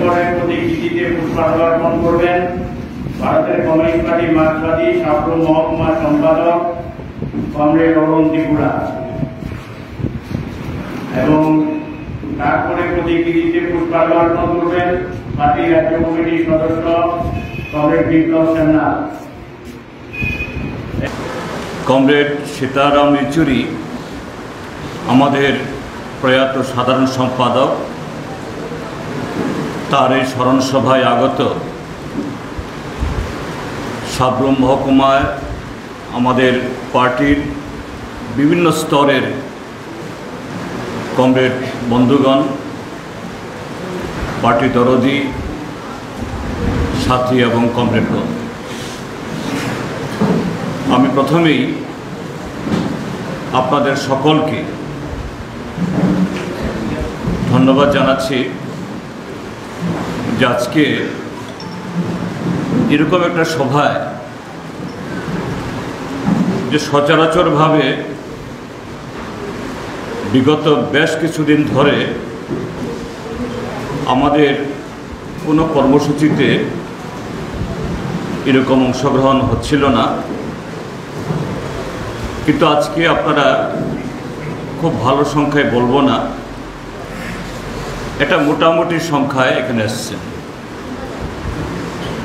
প্রতিকৃতিতে পুষ্পার্পণ করবেন ভারতের কমিউনিস্ট পার্টি মার্ক্সবাদী সাপ্রুম মহকুমা সম্পাদক কমরেড অরুণ ত্রিপুরা এবং তারপরে প্রতিকৃতিতে পুষ্পার্পণ করবেন পার্টি রাজ্য কমিটির সদস্য কমরেড বিপ্লব সান্যাল। কমরেড সীতারাম ইয়েচুরি আমাদের প্রয়াত সাধারণ সম্পাদক, তার এই স্মরণ সভায় আগত সাব্রুম মহকুমায় আমাদের পার্টির বিভিন্ন স্তরের কমরেড বন্ধুগণ, পার্টি দরদি সাথী এবং কমরেডগণ, আমি প্রথমেই আপনাদের সকলকে ধন্যবাদ জানাচ্ছি যে আজকে এরকম একটা সভায় যে সচরাচরভাবে বিগত বেশ কিছুদিন ধরে আমাদের কোনো কর্মসূচিতে এরকম অংশগ্রহণ হচ্ছিল না, কিন্তু আজকে আপনারা খুব ভালো সংখ্যায় বলবো না, এটা মোটামুটি সংখ্যায় এখানে এসছেন।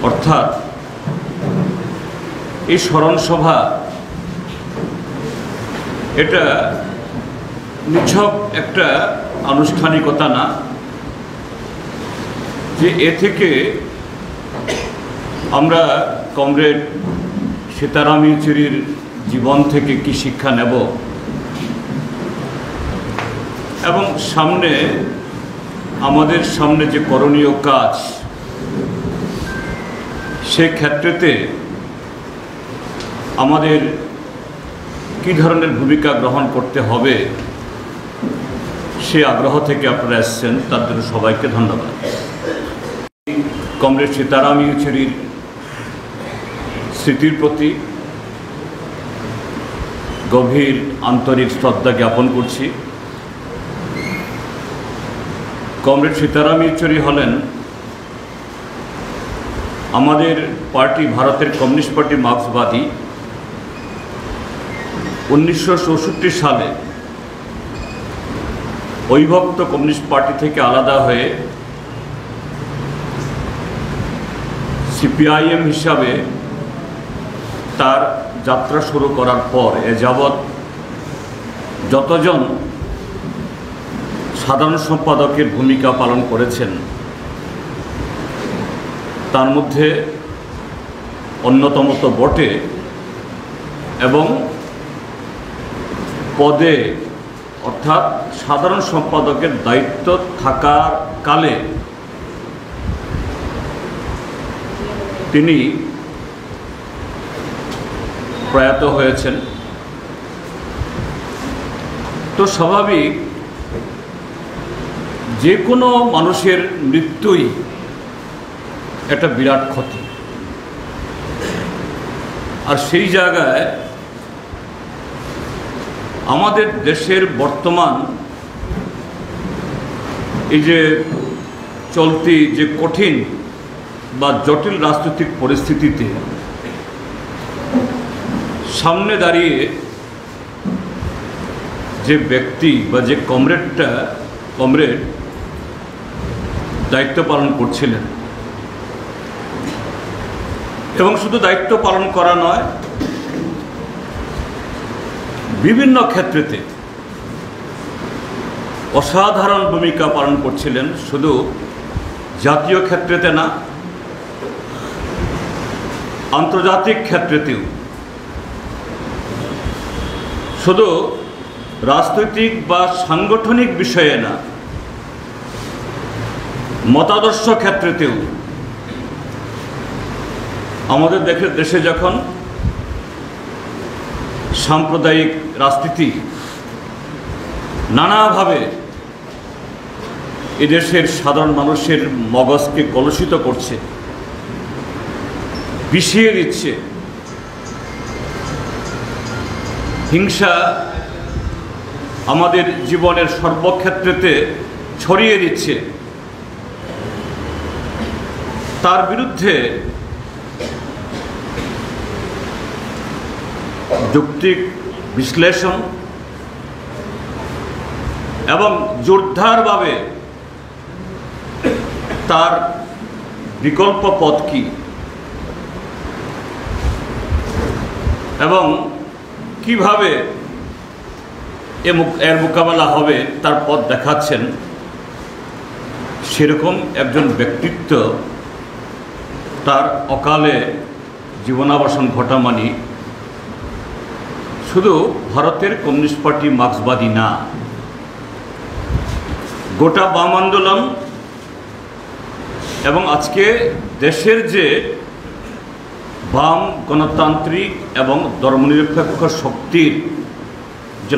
অর্থাৎ এই স্মরণ সভা এটা নিছক একটা আনুষ্ঠানিকতা না যে এ থেকে আমরা কমরেড সীতারাম ইয়েচুরির জীবন থেকে কি শিক্ষা নেব এবং সামনে আমাদের সামনে যে করণীয় কাজ সে ক্ষেত্রেতে আমাদের কী ধরনের ভূমিকা গ্রহণ করতে হবে সে আগ্রহ থেকে আপনারা এসেছেন, তার জন্য সবাইকে ধন্যবাদ। কমরেড সীতারাম ইয়েচুরির স্মৃতির প্রতি গভীর আন্তরিক শ্রদ্ধা জ্ঞাপন করছি। কমরেড সীতারাম ইয়েচুরি হলেন আমাদের পার্টি ভারতের কমিউনিস্ট পার্টি মার্ক্সবাদী 1964 সালে অবিভক্ত কমিউনিস্ট পার্টি থেকে আলাদা হয়ে সিপিআইএম হিসাবে তার যাত্রা শুরু করার পর এ যাবৎ যতজন সাধারণ সম্পাদকের ভূমিকা পালন করেছেন তার মধ্যে অন্যতম তো বটে, এবং পদে অর্থাৎ সাধারণ সম্পাদকের দায়িত্ব থাকার কালে তিনি প্রয়াত হয়েছেন। তো স্বাভাবিক যে কোনো মানুষের মৃত্যুই একটা বিরাট ক্ষতি, আর সেই জায়গায় আমাদের দেশের বর্তমান এই যে চলতি যে কঠিন বা জটিল রাজনৈতিক পরিস্থিতিতে সামনে দাঁড়িয়ে যে ব্যক্তি বা যে কমরেড দায়িত্ব পালন করছিলেন, এবং শুধু দায়িত্ব পালন করা নয়, বিভিন্ন ক্ষেত্রেতে অসাধারণ ভূমিকা পালন করছিলেন, শুধু জাতীয় ক্ষেত্রেতে না, আন্তর্জাতিক ক্ষেত্রেতেও। শুধু রাজনৈতিক বা সাংগঠনিক বিষয়ে না, মতাদর্শ ক্ষেত্রেতেও। আমাদের দেশে যখন সাম্প্রদায়িক রাজনীতি নানাভাবে এদেশের সাধারণ মানুষের মগজকে কলুষিত করছে, বিষিয়ে দিচ্ছে, হিংসা আমাদের জীবনের সর্বক্ষেত্রেতে ছড়িয়ে দিচ্ছে, তার বিরুদ্ধে যৌক্তিক বিশ্লেষণ এবং জোরদারভাবে তার বিকল্প পথ কি এবং কিভাবে এর মোকাবেলা হবে তার পথ দেখাচ্ছেন, সেরকম একজন ব্যক্তিত্ব তার অকালে জীবনাবসান ঘটা মানি শুধু ভারতের কমিউনিস্ট পার্টি মার্ক্সবাদী না, গোটা বাম আন্দোলন এবং আজকে দেশের যে বাম গণতান্ত্রিক এবং ধর্মনিরপেক্ষ শক্তির যে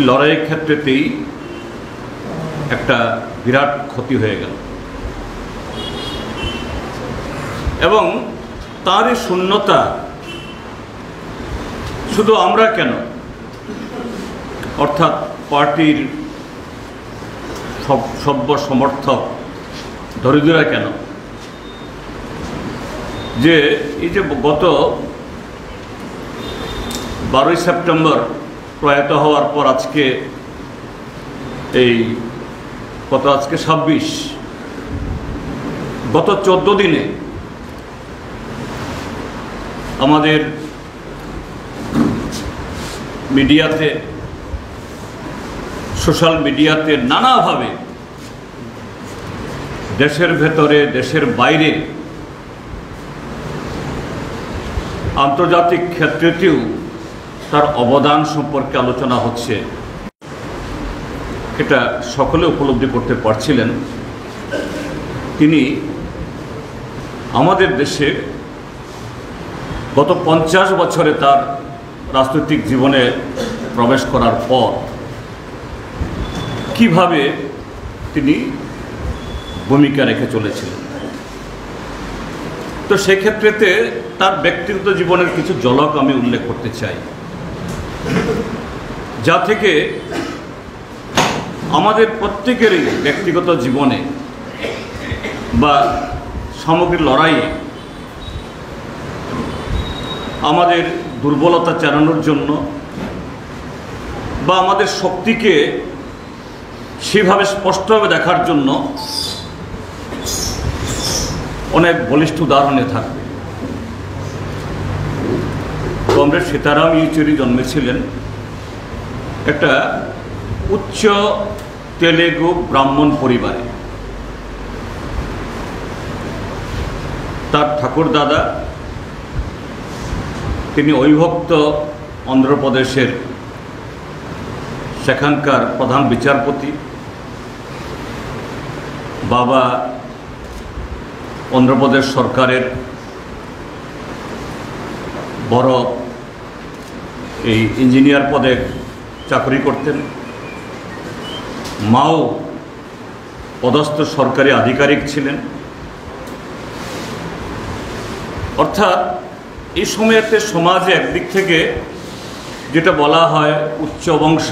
লড়াইয়ের ক্ষেত্রেতেই একটা বিরাট ক্ষতি হয়ে গেল। এবং তার এই শূন্যতা শুধু আমরা কেন, অর্থাৎ পার্টির সভ্য সমর্থক দরিদ্ররা কেন, যে এই যে গত 12ই সেপ্টেম্বর প্রয়াত হওয়ার পর আজকে আজকে 26, গত 14 দিনে আমাদের মিডিয়াতে, সোশ্যাল মিডিয়াতে নানাভাবে দেশের ভেতরে দেশের বাইরে আন্তর্জাতিক ক্ষেত্রেতেও তার অবদান সম্পর্কে আলোচনা হচ্ছে। এটা সকলে উপলব্ধি করতে পারছিলেন। তিনি আমাদের দেশে গত 50 বছরে তার রাজনৈতিক জীবনে প্রবেশ করার পর কিভাবে তিনি ভূমিকা রেখে চলেছিলেন। তো সেক্ষেত্রেতে তার ব্যক্তিগত জীবনের কিছু ঝলক আমি উল্লেখ করতে চাই, যা থেকে আমাদের প্রত্যেকেরই ব্যক্তিগত জীবনে বা সামগ্রিক লড়াইয়ে আমাদের দুর্বলতা চেনানোর জন্য বা আমাদের শক্তিকে সেভাবে স্পষ্টভাবে দেখার জন্য অনেক বলিষ্ঠ উদাহরণে থাকবে। কমরেড সীতারাম ইয়েচুরি জন্মেছিলেন একটা উচ্চ তেলেগু ব্রাহ্মণ পরিবারে। তার ঠাকুরদাদা তিনি অবিভক্ত অন্ধ্রপ্রদেশের সেখানকার প্রধান বিচারপতি, বাবা অন্ধ্রপ্রদেশ সরকারের বড় এই ইঞ্জিনিয়ার পদে চাকরি করতেন, মাও পদস্থ সরকারি আধিকারিক ছিলেন। অর্থাৎ এই সময়তে সমাজে একদিক থেকে যেটা বলা হয় উচ্চ বংশ,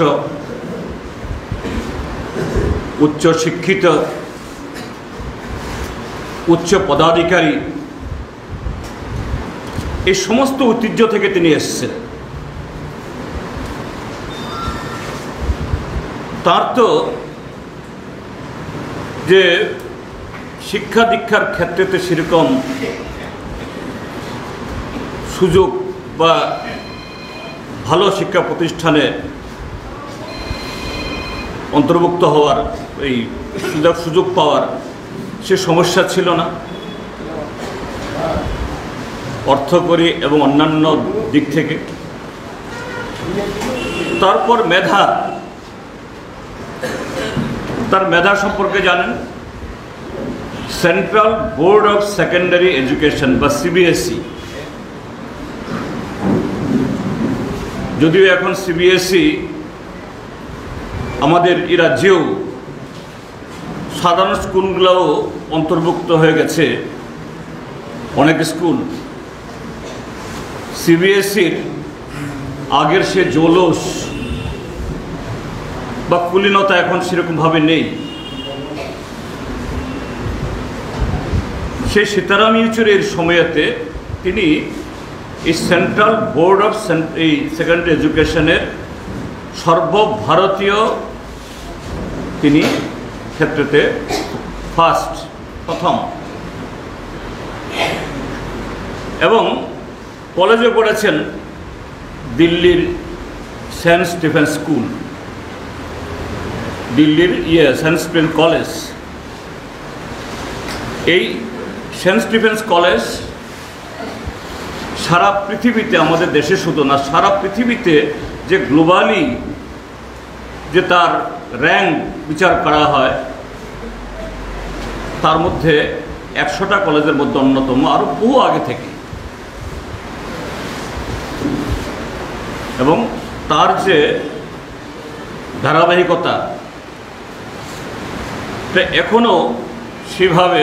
উচ্চ শিক্ষিত, উচ্চ পদাধিকারী, এই সমস্ত ঐতিহ্য থেকে তিনি এসেছেন। তার তো যে শিক্ষা দীক্ষার ক্ষেত্রেতে সেরকম সুযোগ বা ভালো শিক্ষা প্রতিষ্ঠানে অন্তর্ভুক্ত হওয়ার এই সুযোগ পাওয়ার সে সমস্যা ছিল না। অর্থকরী এবং অন্যান্য দিক থেকে। তারপর মেধা, তার মেধা সম্পর্কে জানেন, central board of secondary education বা সিবিএসই, যদিও এখন সিবিএসই আমাদের এই রাজ্যেও সাধারণ স্কুলগুলোও অন্তর্ভুক্ত হয়ে গেছে অনেক স্কুল। সিবিএসইর আগের সে জৌলস বা কুলীনতা এখন সেরকমভাবে নেই। সেই সীতারাম ইয়েচুরির সময়তে তিনি এই সেন্ট্রাল বোর্ড অফ এই সেকেন্ডারি এডুকেশনের সর্বভারতীয় তিনি ক্ষেত্রেতে প্রথম এবং কলেজে পড়েছেন দিল্লির সেন্ট স্টিফেন স্কুল, দিল্লির সেন্ট স্টিফেন কলেজ। এই সেন্ট স্টিফেন্স কলেজ সারা পৃথিবীতে, আমাদের দেশে শুধু না, সারা পৃথিবীতে যে গ্লোবালি যে তার র্যাঙ্ক বিচার করা হয় তার মধ্যে 100টা কলেজের মধ্যে অন্যতম, আরও বহু আগে থেকে। এবং তার যে ধারাবাহিকতা এখনও সেভাবে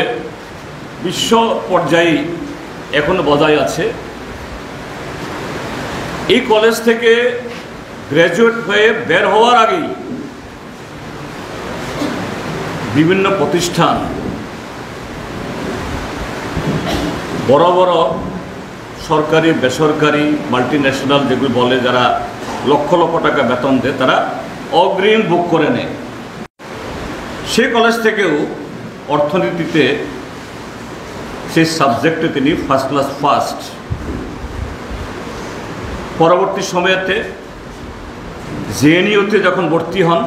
বিশ্ব পর্যায়ে এখনো বজায় আছে। এই কলেজ থেকে গ্র্যাজুয়েট হয়ে বের হওয়ার আগেই বিভিন্ন প্রতিষ্ঠান, বড় বড় সরকারি বেসরকারি মাল্টিন্যাশনাল যেগুলো বলে, যারা লক্ষ লক্ষ টাকা বেতন দেয়, তারা অগ্রিম বুক করে নেয়। সেই কলেজ থেকেও অর্থনীতিতে সেই সাবজেক্টে তিনি ফার্স্ট ক্লাস ফার্স্ট। পরবর্তী সময়েতে জেএনইউতে যখন ভর্তি হন,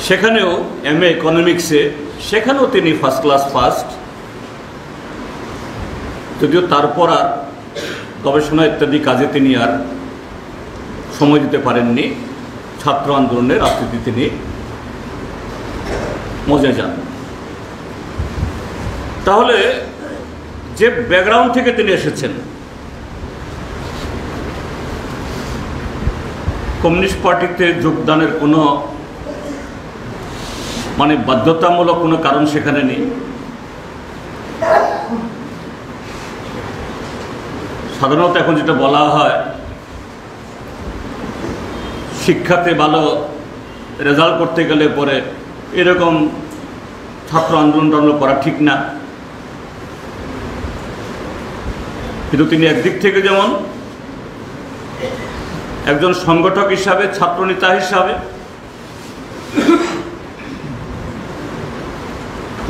সেখানেও এমএ ইকোনমিক্সে, সেখানেও তিনি ফার্স্ট ক্লাস ফার্স্ট। যদিও তারপর আর গবেষণা ইত্যাদি কাজে তিনি আর সময় দিতে পারেননি, ছাত্র আন্দোলনের রাজনীতি তিনি মজে যান। তাহলে যে ব্যাকগ্রাউন্ড থেকে তিনি এসেছেন, কমিউনিস্ট পার্টিতে যোগদানের কোনো বাধ্যতামূলক কোনো কারণ সেখানে নেই। সাধারণত এখন যেটা বলা হয়, শিক্ষাতে ভালো রেজাল্ট করতে গেলে পরে এরকম ছাত্র আন্দোলন করা ঠিক না। কিন্তু তিনি একদিক থেকে যেমন একজন সংগঠক হিসাবে, ছাত্রনেতা হিসাবে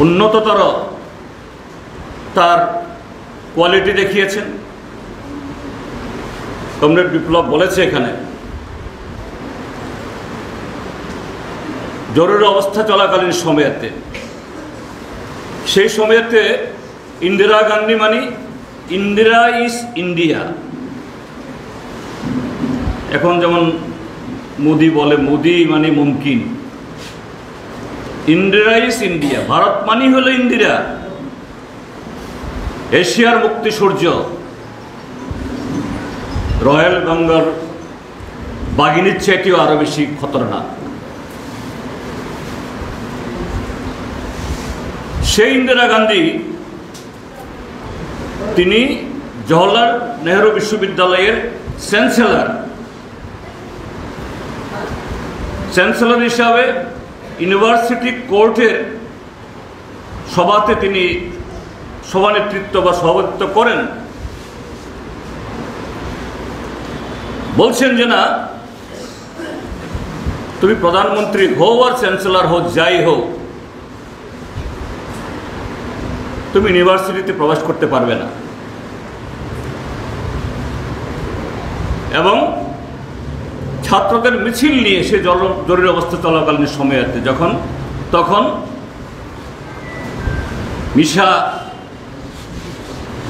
উন্নততর তার কোয়ালিটি দেখিয়েছেন। কমরেড বিপ্লব বলেছে এখানে, জরুরি অবস্থা চলাকালীন সময়েতে, সেই সময়েতে ইন্দিরা গান্ধী ইন্দিরা ইজ ইন্ডিয়া। এখন যেমন মোদি বলে, মোদি মুমকিন, ইন্দিরা ইজ ইন্ডিয়া। ভারত হলো ইন্দিরা, এশিয়ার মুক্তি সূর্য, রয়্যাল বেঙ্গল বাঘিনীর চেয়েও আরো বেশি খতরনাক। সেই ইন্দিরা গান্ধী তিনি জওহরলাল নেহরু বিশ্ববিদ্যালয়ের চ্যান্সেলর হিসাবে ইউনিভার্সিটি কোর্টের সভাতে তিনি সভানেতৃত্ব বা সভাপতিত্ব করেন। বলছেন যে না, তুমি প্রধানমন্ত্রী হও আর চ্যান্সেলর হও, যাই হোক, তুমি ইউনিভার্সিটিতে প্রবেশ করতে পারবে না। এবং ছাত্রদের মিছিল নিয়ে সে জরুরি অবস্থা চলাকালীন সময়েতে তখন মিশা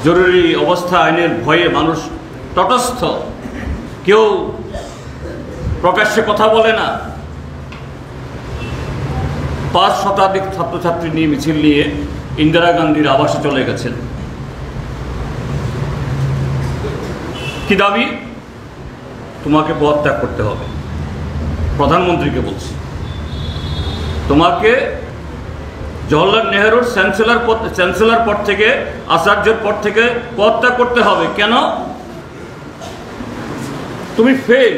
জরুরি অবস্থা আইনের ভয়ে মানুষ তটস্থ, কেউ প্রকাশ্যে কথা বলে না। 5 শতাধিক ছাত্রছাত্রী নিয়ে মিছিল নিয়ে ইন্দিরা গান্ধীর আবাসে চলে গেছেন। কি দাবি? তোমাকে পদত্যাগ করতে হবে। প্রধানমন্ত্রীকে বলছি, তোমাকে জওহরলাল নেহরুর চ্যান্সেলর পদ থেকে, আচার্যের পদ থেকে পদত্যাগ করতে হবে। কেন? তুমি ফেল।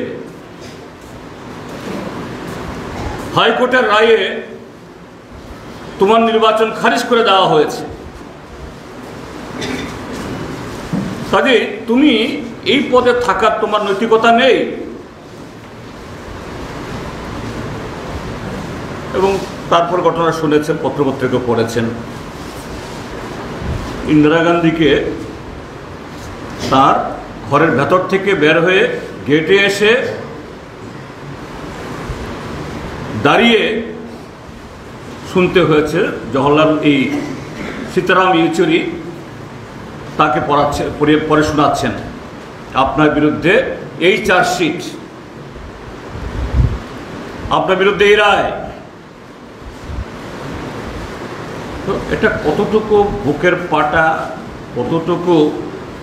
হাইকোর্টের রায়ে তোমার নির্বাচন খারিজ করে দেওয়া হয়েছে। কাজে তুমি এই পদে থাকার তোমার নৈতিকতা নেই। এবং তারপর ঘটনা শুনেছেন, পত্রপত্রিকা পড়েছেন, ইন্দিরা গান্ধীকে তার ঘরের ভেতর থেকে বের হয়ে গেটে এসে দাঁড়িয়ে শুনতে হয়েছে। জওহরলাল এই সীতারাম ইয়েচুরি তাকে পড়ে শোনাচ্ছেন, আপনার বিরুদ্ধে এই চার্জশিট, আপনার বিরুদ্ধে এই রায়। তো এটা কতটুকু বুকের পাটা, কতটুকু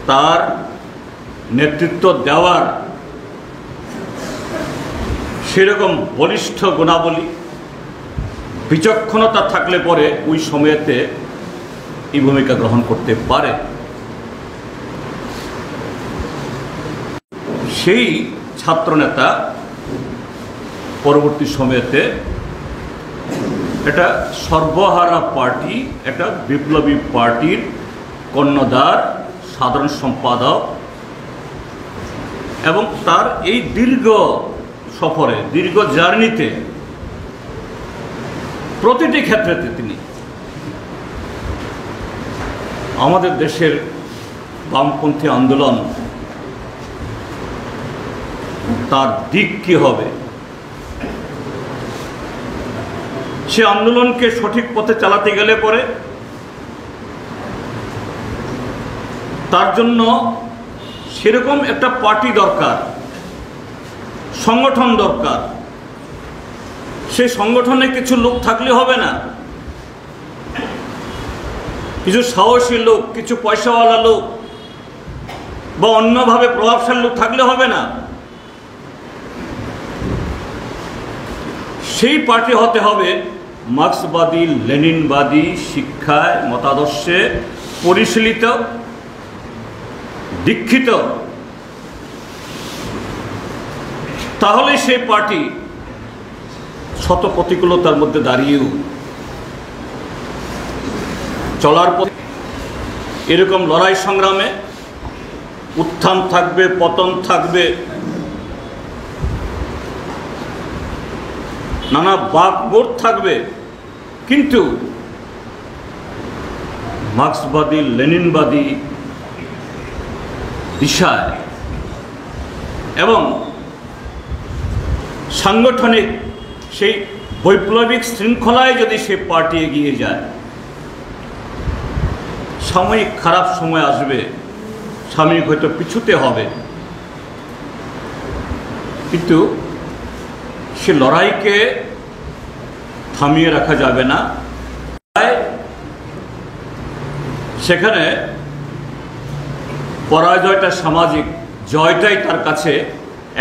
তার নেতৃত্ব দেওয়ার সেরকম বলিষ্ঠ গুণাবলী, বিচক্ষণতা থাকলে পরে ওই সময়েতে এই ভূমিকা গ্রহণ করতে পারে। সেই ছাত্রনেতা পরবর্তী সময়েতে এটা সর্বহারা পার্টি, একটা বিপ্লবী পার্টির কর্ণধার, সাধারণ সম্পাদক, এবং তার এই দীর্ঘ সফরে, দীর্ঘ জার্নিতে প্রতিটি ক্ষেত্রেতে তিনি আমাদের দেশের বামপন্থী আন্দোলন, তার দিক কি হবে, সে আন্দোলনকে সঠিক পথে চালাতে গেলে পরে তার জন্য সেরকম একটা পার্টি দরকার, সংগঠন দরকার। সেই সংগঠনে কিছু লোক থাকলে হবে না, কিছু সাহসী লোক, কিছু পয়সাওয়ালা লোক বা অন্যভাবে প্রভাবশালী লোক থাকলে হবে না। সেই পার্টি হতে হবে মার্ক্সবাদী, লেনিনবাদী শিক্ষায়, মতাদর্শে পরিশীলিত, দীক্ষিত। তাহলে সেই পার্টি শত প্রতিকূলতার মধ্যে দাঁড়িয়েও চলার পথে এরকম লড়াই সংগ্রামে উত্থান থাকবে, পতন থাকবে, নানা বাকবোধ থাকবে, কিন্তু মার্ক্সবাদী, লেনিনবাদী দিশায় এবং সাংগঠনিক সেই বৈপ্লবিক শৃঙ্খলায় যদি সে পার্টি এগিয়ে যায়, সাময়িক খারাপ সময় আসবে, সাময়িক হয়তো পিছুতে হবে, কিন্তু সে লড়াইকে থামিয়ে রাখা যাবে না। সেখানে পরাজয়টা সামাজিক, জয়টাই তার কাছে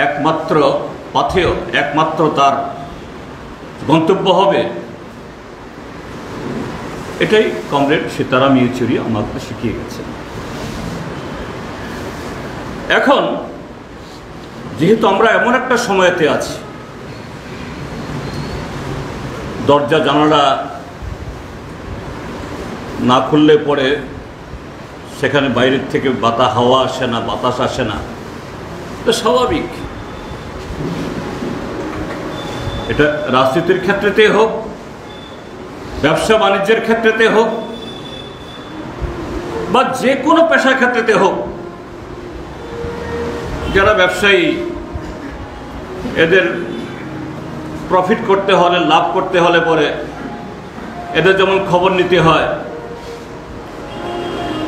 একমাত্র পাথেয়, একমাত্র তার গন্তব্য হবে। এটাই কমরেড সীতারাম ইয়েচুরি আমাকে শিখিয়ে গেছেন। এখন যেহেতু আমরা এমন একটা সময়তে আছি, দরজা জানালা না খুললে পরে সেখানে বাইরের থেকে হাওয়া আসে না, বাতাস আসে না, তো স্বাভাবিক। এটা রাজনীতির ক্ষেত্রেতে হোক, ব্যবসা বাণিজ্যের ক্ষেত্রেতে হোক, বা যে কোনো পেশার ক্ষেত্রেতে হোক, যারা ব্যবসায়ী, এদের প্রফিট করতে হলে, লাভ করতে হলে পরে এদের যেমন খবর নিতে হয়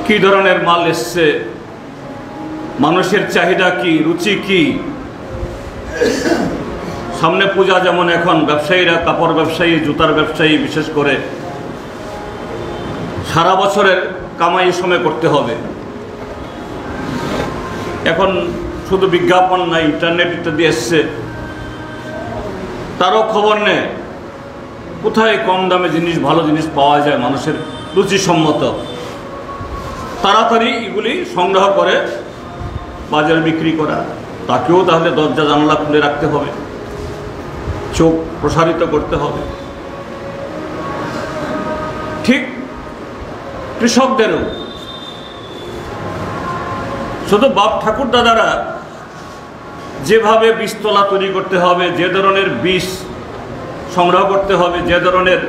কি ধরনের মাল এসছে, মানুষের চাহিদা কি, রুচি কি। সামনে পূজা, যেমন এখন ব্যবসায়ীরা, কাপড় ব্যবসায়ী, জুতার ব্যবসায়ী বিশেষ করে সারা বছরের কামাই সময় করতে হবে। এখন শুধু বিজ্ঞাপন না, ইন্টারনেট ইত্যাদি এসছে, তারও খবর নেয় কোথায় কম দামে জিনিস, ভালো জিনিস পাওয়া যায়, মানুষের রুচিসম্মত। তাড়াতাড়ি এগুলি সংগ্রহ করে বাজারে বিক্রি করা। তাকেও তাহলে দরজা জানালা খুলে রাখতে হবে, চোখ প্রসারিত করতে হবে। ঠিক কৃষকদেরও শুধু বাপ ঠাকুর দাদারা যেভাবে বীজতলা তৈরি করতে হবে, যে ধরনের বীজ সংগ্রহ করতে হবে, যে ধরনের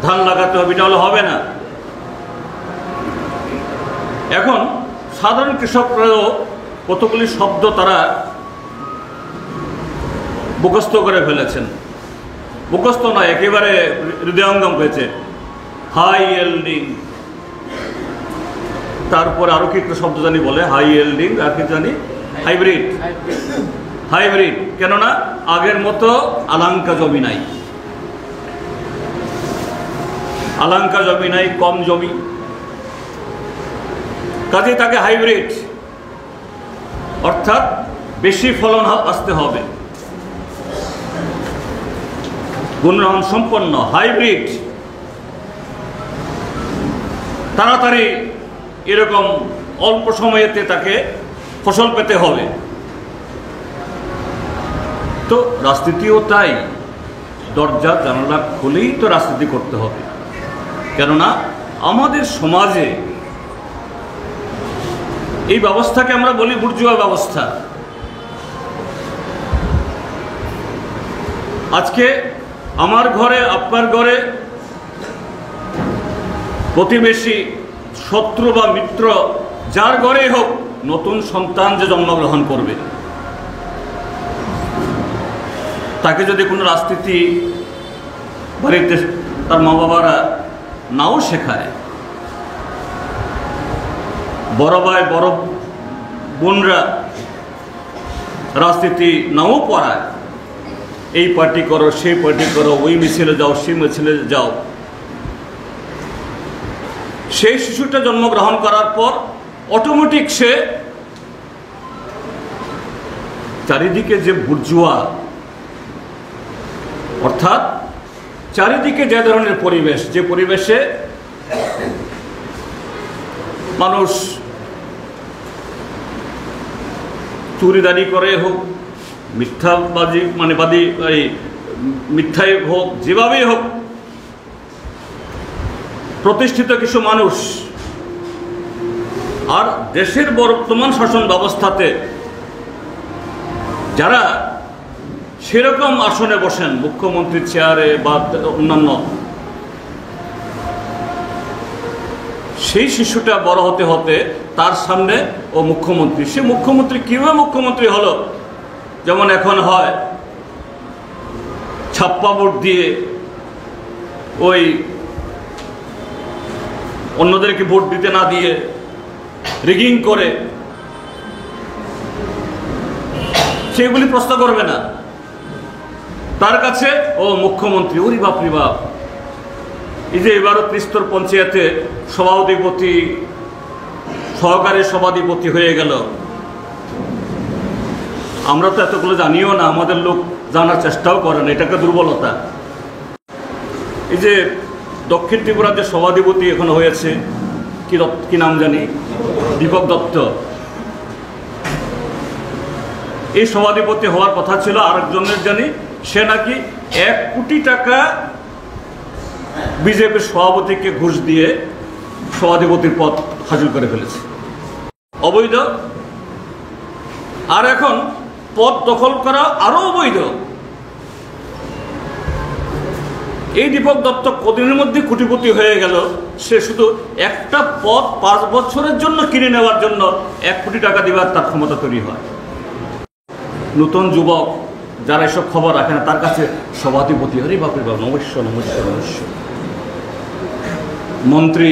ধান লাগাতে হবে, এটা হলে হবে না। এখন সাধারণ কৃষকরাও কতগুলি শব্দ তারা মুখস্থ করে ফেলেছেন। মুখস্থ নয়, একেবারে হৃদয়ঙ্গম হয়েছে। হাই ইয়েল্ডিং, তারপরে আরো কি একটা শব্দ জানি বলে, হাই ইয়েল্ডিং, আর কি জানি হাইব্রিড। হাইব্রিড কেননা আগের মতো আলাঙ্কা জমি নাই, আলাঙ্কা জমি নাই, কম জমি, কাজে তাকে হাইব্রিড অর্থাৎ বেশি ফলন আসতে হবে, গুণমান সম্পন্ন হাইব্রিড, তাড়াতাড়ি এরকম অল্প সময়েতে তাকে ফসল পেতে হবে। তো রাজনীতিও তাই, দরজা জানালা খুলেই তো রাজনীতি করতে হবে। কেননা আমাদের সমাজে এই ব্যবস্থাকে আমরা বলি বুর্জুয়া ব্যবস্থা। আজকে আমার ঘরে, আপনার ঘরে, প্রতিবেশী, শত্রু বা মিত্র, যার ঘরেই হোক, নতুন সন্তান যে জন্মগ্রহণ করবে, তাকে যদি কোনো রাজনীতি বাড়িতে তার মা বাবারা নাও শেখায়, বড় ভাই বড় বোনরা রাজনীতি নাও পড়ায়, এই পার্টি করো, সেই পার্টি করো, ওই মিছিলে যাও, সেই মিছিলে যাও, সেই শিশুটা জন্মগ্রহণ করার পর অটোমেটিক সে চারিদিকে যে বুর্জুয়া, অর্থাৎ চারিদিকে যে ধরনের পরিবেশ, যে পরিবেশে মানুষ চুরিদারি করে হোক, মিথ্যাবাজি মিথ্যাই হোক, যেভাবেই হোক, প্রতিষ্ঠিত কিছু মানুষ আর দেশের বর্তমান শাসন ব্যবস্থাতে যারা সেরকম আসনে বসেন, মুখ্যমন্ত্রীর চেয়ারে বা অন্যান্য, সেই শিশুটা বড় হতে হতে তার সামনে ও মুখ্যমন্ত্রী, সে মুখ্যমন্ত্রী কিভাবে মুখ্যমন্ত্রী হলো, যেমন এখন হয় ছাপ্পা ভোট দিয়ে ওই অন্যদেরকে ভোট দিতে না দিয়ে রিগিং করে, সেগুলি প্রশ্ন করবে না, তার কাছে ও মুখ্যমন্ত্রী, ওরি বাপরি বাপ। এই যে এবারও ত্রিস্তর পঞ্চায়েতে সভাধিপতি, সহকারী সভাধিপতি হয়ে গেল, আমরা তো এতগুলো জানিও না, আমাদের লোক জানার চেষ্টাও করে না, এটাকে দুর্বলতা। এই যে দক্ষিণ ত্রিপুরার যে সভাধিপতি এখন হয়েছে, কি নাম জানি, দীপক দত্ত, এই সভাধিপতি হওয়ার কথা ছিল আরেকজনের জানি, সে নাকি 1 কোটি টাকা বিজেপির সভাপতিকে ঘুষ দিয়ে সভাধিপতির পদ হাসিল করে ফেলেছে, অবৈধ। আর এখন পদ দখল করা আরো অবৈধ। এই দীপক দত্ত কদিনের মধ্যে কোটিপতি হয়ে গেল, সে শুধু একটা পদ 5 বছরের জন্য কিনে নেওয়ার জন্য 1 কোটি টাকা দিবার তার ক্ষমতা তৈরি হয়। নতুন যুবক যারা এসব খবর রাখে না, তার কাছে সভাধিপতি, হরে বাপরে বাপ, নমস্কার নমস্কার নমস্কার। মন্ত্রী,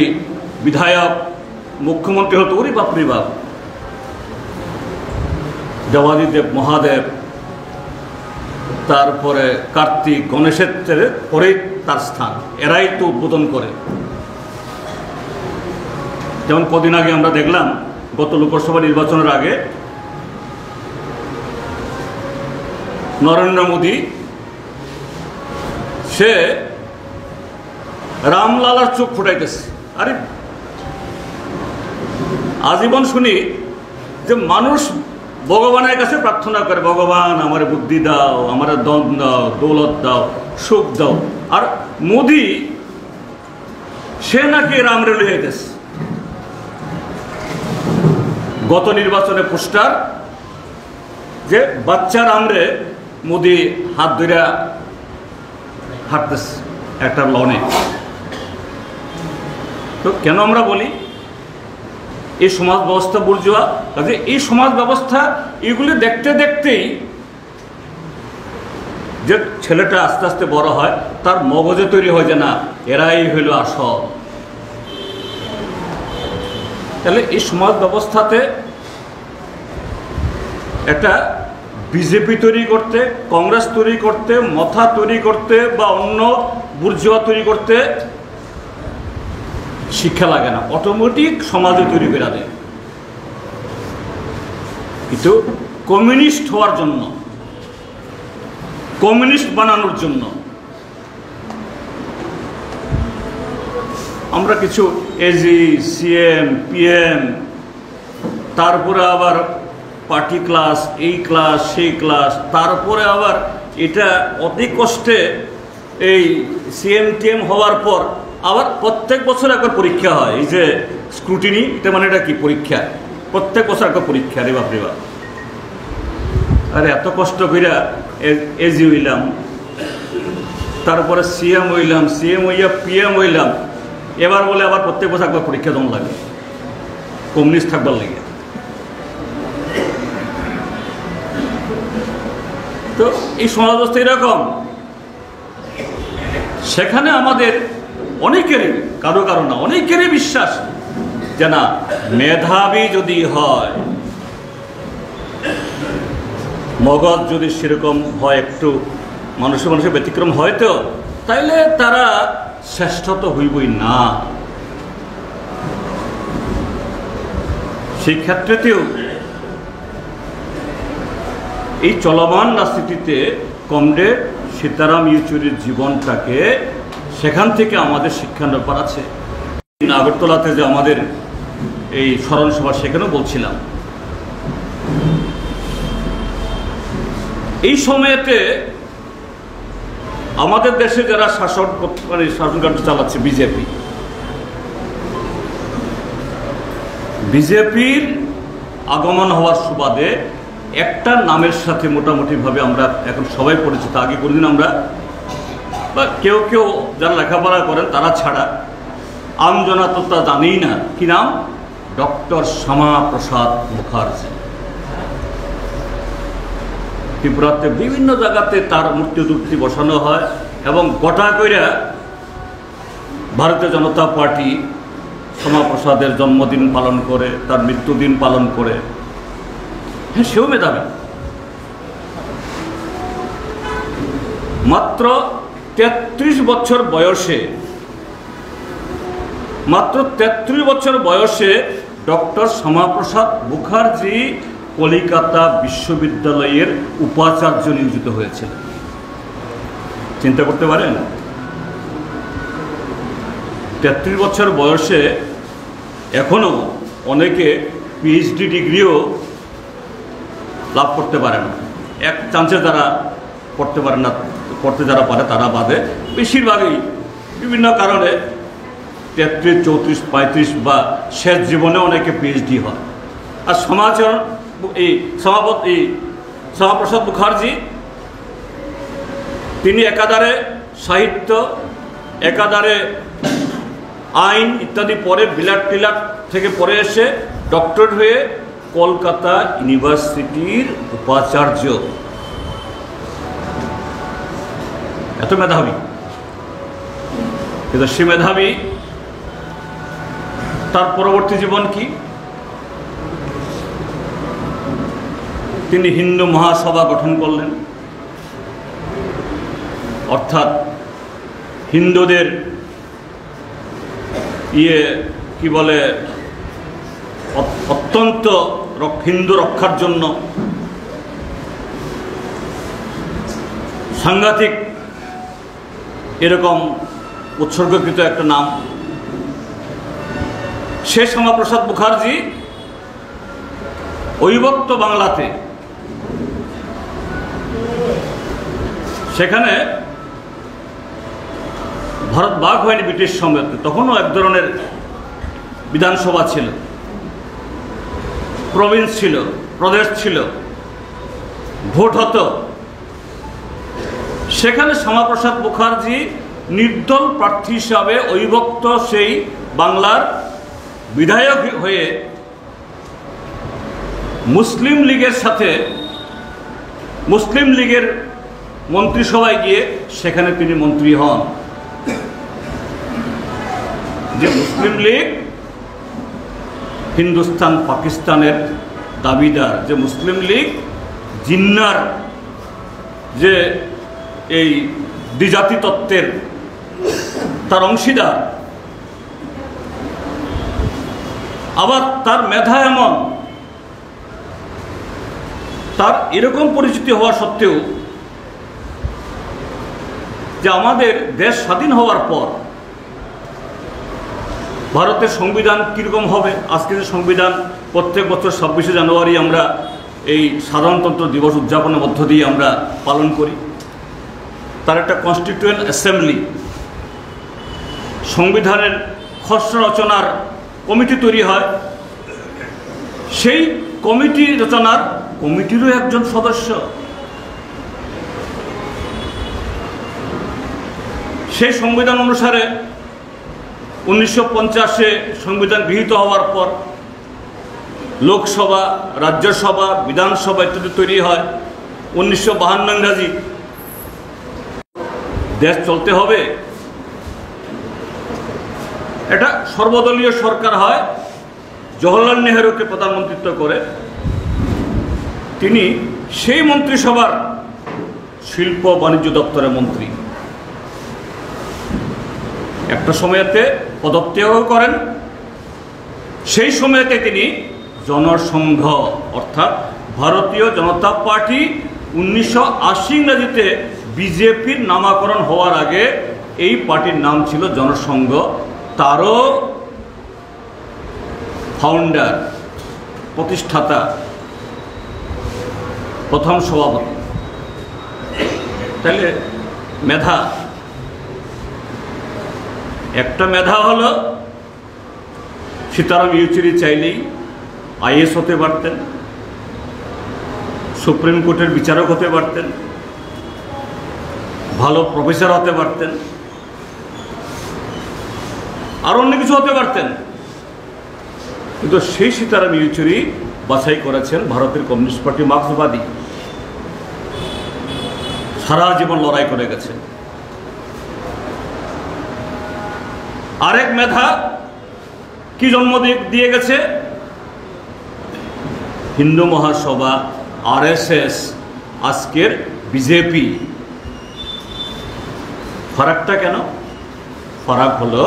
বিধায়ক, মুখ্যমন্ত্রী হতো, ওরে বাপরে বাপ। দেবাদিদেব, মহাদেব, তারপরে কার্তিক, গণেশের পরেই তার স্থান, এরাই তো উদ্বোধন করে। যেমন কদিন আগে আমরা দেখলাম, গত লোকসভা নির্বাচনের আগে নরেন্দ্র মোদী সে রামলালার চোখ ফুটাইতেছে। আরে আজীবন শুনি যে মানুষ ভগবানের কাছে প্রার্থনা করে, ভগবান আমার বুদ্ধি দাও, আমার দম দাও, দৌলত দাও, সুখ দাও। আর মোদী সে নাকি রামরে লইতেছে। গত নির্বাচনে পোস্টার যে বাচ্চার আমরে মোদি হাত ধরে হাঁটতেছে একটা লনে। তো কেন আমরা বলি এই সমাজ ব্যবস্থা বুর্জোয়া, কাজে এই সমাজ ব্যবস্থা এগুলি দেখতে দেখতেই যে ছেলেটা আস্তে আস্তে বড় হয়, তার মগজে তৈরি হয় যে না এরাই হইল আসল। তাহলে এই সমাজ ব্যবস্থাতে একটা বিজেপি তৈরি করতে, কংগ্রেস তৈরি করতে, মথা তৈরি করতে বা অন্য বুর্জোয়া তৈরি করতে শিক্ষা লাগে না, অটোমেটিক সমাজে তৈরি করে দেয়। কিন্তু কমিউনিস্ট হওয়ার জন্য, কমিউনিস্ট বানানোর জন্য আমরা কিছু এজি, সিএম, পিএম, তারপরে আবার পার্টি ক্লাস, এই ক্লাস, সেই ক্লাস, তারপরে আবার এটা অতি কষ্টে এই সিএম টিএম হওয়ার পর আবার প্রত্যেক বছর একবার পরীক্ষা হয়। এই যে স্ক্রুটিনি, এটা মানে এটা কি পরীক্ষা, প্রত্যেক বছর একবার পরীক্ষা। রে বাপ রে বাপ, আরে এত কষ্ট কইরা এজি হইলাম, তারপরে সিএম হইলাম, সিএম হইয়া পিএম হইলাম, এবার বলে আবার প্রত্যেক বছর একবার পরীক্ষা দেওয়া লাগে কমিউনিস্ট থাকবার লাগে। তো এই সমাজ ব্যবস্থা এরকম, সেখানে আমাদের অনেকেরই, কারো কারো না, অনেকেরই বিশ্বাস যে না মেধাবী যদি হয়, মগজ যদি সেরকম হয়, একটু মানুষের মানুষের ব্যতিক্রম হয়তো, তাইলে তারা শ্রেষ্ঠ তো হইবই না। সেই ক্ষেত্রেতেও এই চলমান রাজনীতিতে কমরেড সীতারাম ইয়েচুরির জীবনটাকে সেখান থেকে আমাদের শিক্ষার ব্যাপার আছে। আগরতলাতে যে আমাদের এই স্মরণ সভা, সেখানেও বলছিলাম এই সময়েতে আমাদের দেশে যারা শাসন মানে শাসনকার্য চালাচ্ছে বিজেপির আগমন হওয়ার সুবাদে একটা নামের সাথে মোটামুটিভাবে আমরা এখন সবাই পরিচিত। আগে কোনদিন আমরা বা কেউ কেউ যারা লেখাপড়া করেন তারা ছাড়া আমজনা তো তা জানেই না। কি নাম? ডক্টর শ্যামাপ্রসাদ মুখার্জি। ত্রিপুরাতে বিভিন্ন জায়গাতে তার মূর্তি বসানো হয় এবং গোটা কইরা ভারতীয় জনতা পার্টি শ্যামাপ্রসাদের জন্মদিন পালন করে, তার মৃত্যুদিন পালন করে। হ্যাঁ, সেও মেধাবী। মাত্র 33 বছর বয়সে, মাত্র 33 বছর বয়সে ডক্টর শ্যামাপ্রসাদ মুখার্জি কলিকাতা বিশ্ববিদ্যালয়ের উপাচার্য নিয়োজিত হয়েছিলেন। চিন্তা করতে পারেন, 33 বছর বয়সে এখনো অনেকে পিএইচডি ডিগ্রিও লাভ করতে পারে না। এক চান্সে যারা পড়তে পারে না, পড়তে যারা পারে তারা বাদে বেশিরভাগই বিভিন্ন কারণে 33, 34, 35 বা শেষ জীবনে অনেকে পিএইচডি হয়। আর শ্যামাপ্রসাদ মুখার্জি তিনি একাধারে সাহিত্য, একাধারে আইন ইত্যাদি পরে বিলাট থেকে পরে এসে ডক্টরেট হয়ে কলকাতা ইউনিভার্সিটির উপাচার্য। এত মেধাবী। কিন্তু সে মেধাবী, তার পরবর্তী জীবন কি? তিনি হিন্দু মহাসভা গঠন করলেন, অর্থাৎ হিন্দুদের কি বলে অত্যন্ত হিন্দু রক্ষার জন্য সাংঘাতিক এরকম উৎসর্গকৃত একটা নাম। সে শ্যামাপ্রসাদ মুখার্জি অবিভক্ত বাংলাতে, সেখানে ভারত ভাগ হয়নি ব্রিটিশ সাম্রাজ্যে, তখনও এক ধরনের বিধানসভা ছিল। প্রভিন্স ছিল, প্রদেশ ছিল, ভোট হতো, সেখানে শ্যামাপ্রসাদ মুখার্জি নির্দল প্রার্থী হিসাবে অবিভক্ত সেই বাংলার বিধায়ক হয়ে মুসলিম লীগের সাথে, মুসলিম লীগের মন্ত্রিসভায় গিয়ে সেখানে তিনি মন্ত্রী হন। যে মুসলিম লীগ হিন্দুস্তান পাকিস্তানের দাবিদার, যে মুসলিম লীগ জিন্নার যে এই দ্বিজাতি তত্ত্বের তার অংশীদার, আবার তার মেধা এমন, তার এরকম পরিচিতি হওয়া সত্ত্বেও যে আমাদের দেশ স্বাধীন হওয়ার পর ভারতের সংবিধান কীরকম হবে, আজকে যে সংবিধান প্রত্যেক বছর 26শে জানুয়ারি আমরা এই সাধারণতন্ত্র দিবস উদযাপনের মধ্য দিয়ে আমরা পালন করি, তার একটা কনস্টিটিউয়েন্ট অ্যাসেম্বলি, সংবিধানের খসড়া রচনার কমিটি তৈরি হয়, সেই কমিটি রচনার কমিটিরও একজন সদস্য। সেই সংবিধান অনুসারে 1950-এ সংবিধান গৃহীত হওয়ার পর লোকসভা, রাজ্যসভা, বিধানসভা ইত্যাদি তৈরি হয়। 1952 ইংরাজি। দেশ চলতে হবে, এটা সর্বদলীয় সরকার হয়, জওহরলাল নেহরুকে প্রধানমন্ত্রিত্ব করে। তিনি সেই মন্ত্রিসভার শিল্প বাণিজ্য দপ্তরের মন্ত্রী। একটা সময়তে পদত্যাগ করেন, সেই সময়তে তিনি জনসংঘ অর্থাৎ ভারতীয় জনতা পার্টি 1980 ইংরাজিতে বিজেপির নামকরণ হওয়ার আগে এই পার্টির নাম ছিল জনসংঘ। তারও ফাউন্ডার, প্রতিষ্ঠাতা, প্রথম সভাপতি। তাহলে মেধা, একটা মেধা হলো সীতারাম ইয়েচুরি চাইলেই আইএস হতে পারতেন, সুপ্রিম কোর্টের বিচারক হতে পারতেন, ভালো প্রফেসর হতে পারতেন, আর অন্য কিছু হতে পারতেন। কিন্তু সেই সীতারাম ইয়েচুরি বাছাই করেছেন ভারতের কমিউনিস্ট পার্টি, মার্ক্সবাদী, সারা জীবন লড়াই করে গেছেন। আরেক মেধা কি জন্ম দিয়ে গেছে? হিন্দু মহাসভা, আরএসএস, আজকের বিজেপি। ফারাকটা কেন? ফারাক হলো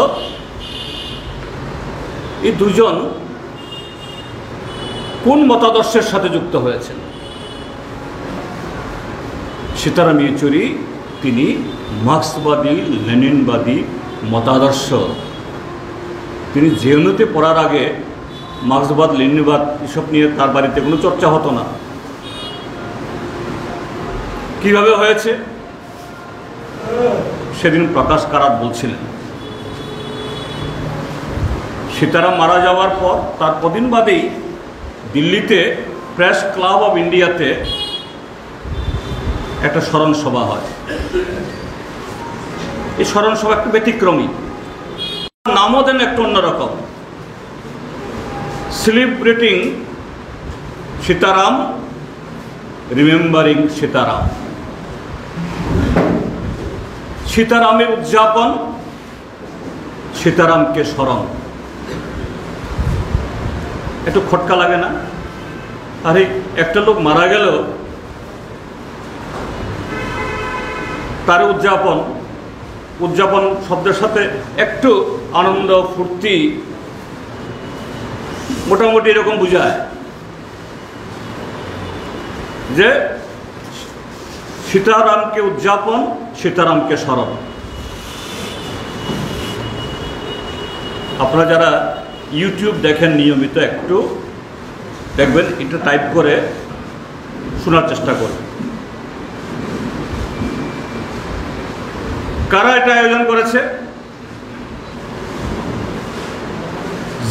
এই দুজন কোন মতাদর্শের সাথে যুক্ত হয়েছেন। সীতারাম ইয়েচুরি তিনি মার্ক্সবাদী, লেনিনবাদী মতাদর্শ। তিনি জেএনইউতে পড়ার আগে মার্ক্সবাদ, লেনিনবাদ এসব নিয়ে তার বাড়িতে কোনো চর্চা হতো না। কিভাবে হয়েছে সেদিন প্রকাশ কারাত বলছিলেন। সীতারাম মারা যাওয়ার পর তার কদিন বাদেই দিল্লিতে প্রেস ক্লাব অফ ইন্ডিয়াতে একটা স্মরণ সভা হয়। এই স্মরণ সভা একটু ব্যতিক্রমী, নামও দেন একটু অন্যরকম, সেলিব্রেটিং সীতারাম, রিমেম্বারিং সীতারাম। সীতারামের উদযাপন, সীতারামকে স্মরণ। একটু খটকা লাগে না? আরে একটা লোক মারা গেল, তার উদযাপন, উদযাপন শব্দের সাথে একটু আনন্দ, ফুর্তি, মোটামুটি এরকম বোঝায় যে সীতারামকে উদযাপন, সীতারামকে স্মরণ। আপনারা যারা ইউটিউব দেখেন নিয়মিত, একটু দেখবেন, একটু টাইপ করে শোনার চেষ্টা করবেন। কারা এটা আয়োজন করেছে?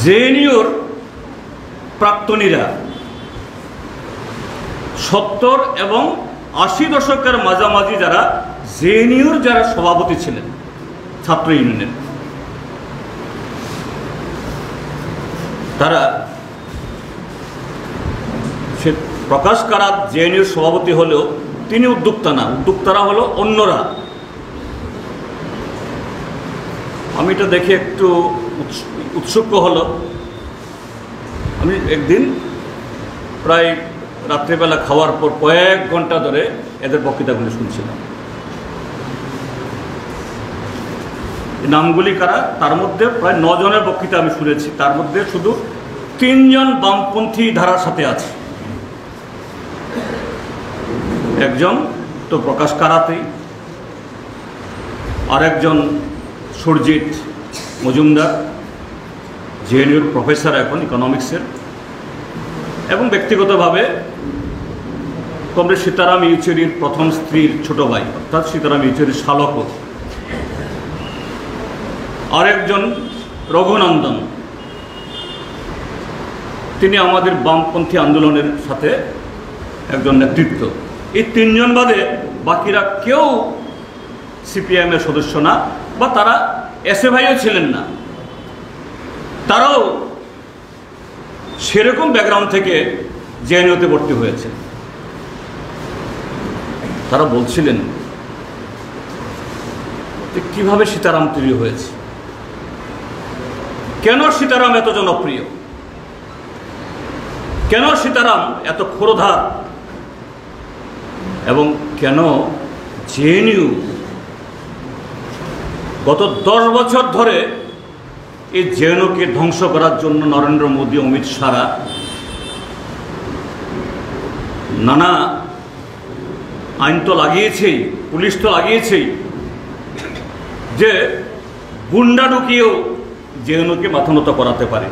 জেএনইউর প্রাক্তনীরা, 70 এবং 80 দশকের মাঝামাঝি যারা জেএনইউর যারা সভাপতি ছিলেন ছাত্র ইউনিয়নের, তারা সে প্রকাশ কারাত জেএনইউর সভাপতি হলেও তিনি উদ্যোক্তা না, উদ্যোক্তারা হলো অন্যরা। আমি এটা দেখে একটু উৎসুক হলো। আমি একদিন প্রায় রাত্রিবেলা খাওয়ার পর কয়েক ঘন্টা ধরে এদের বক্তৃতাগুলি শুনছিলাম। নামগুলি কারা? তার মধ্যে প্রায় 9 জনের বক্তৃতা আমি শুনেছি, তার মধ্যে শুধু 3 জন বামপন্থী ধারার সাথে আছে। একজন তো প্রকাশ কারাতেই, আর একজন সুরজিৎ মজুমদার, জেএনইউর প্রফেসর এখন ইকোনমিক্সের, এবং ব্যক্তিগতভাবে কমরেড সীতারাম ইয়েচুরির প্রথম স্ত্রীর ছোট ভাই, অর্থাৎ সীতারাম ইয়েচুরির শালকও। আরেকজন রঘুনন্দন, তিনি আমাদের বামপন্থী আন্দোলনের সাথে একজন নেতৃত্ব। এই 3 জন বাদে বাকিরা কেউ সিপিআইএমের সদস্য না, বা তারা এসএফআইও ছিলেন না। তারাও সেরকম ব্যাকগ্রাউন্ড থেকে জেএনইউতে ভর্তি হয়েছে। তারা বলছিলেন যে কিভাবে সীতারাম তৈরি হয়েছে, কেন সীতারাম এত জনপ্রিয়, কেন সীতারাম এত ক্ষুরধার, এবং কেন জেএনইউ গত 10 বছর ধরে এই জেএনইউকে ধ্বংস করার জন্য নরেন্দ্র মোদী, অমিত শাহরা নানা আইন তো লাগিয়েছেই, পুলিশ তো লাগিয়েছেই, যে গুন্ডা ঢুকিয়েও জেএনইউকে মাথানত করাতে পারে।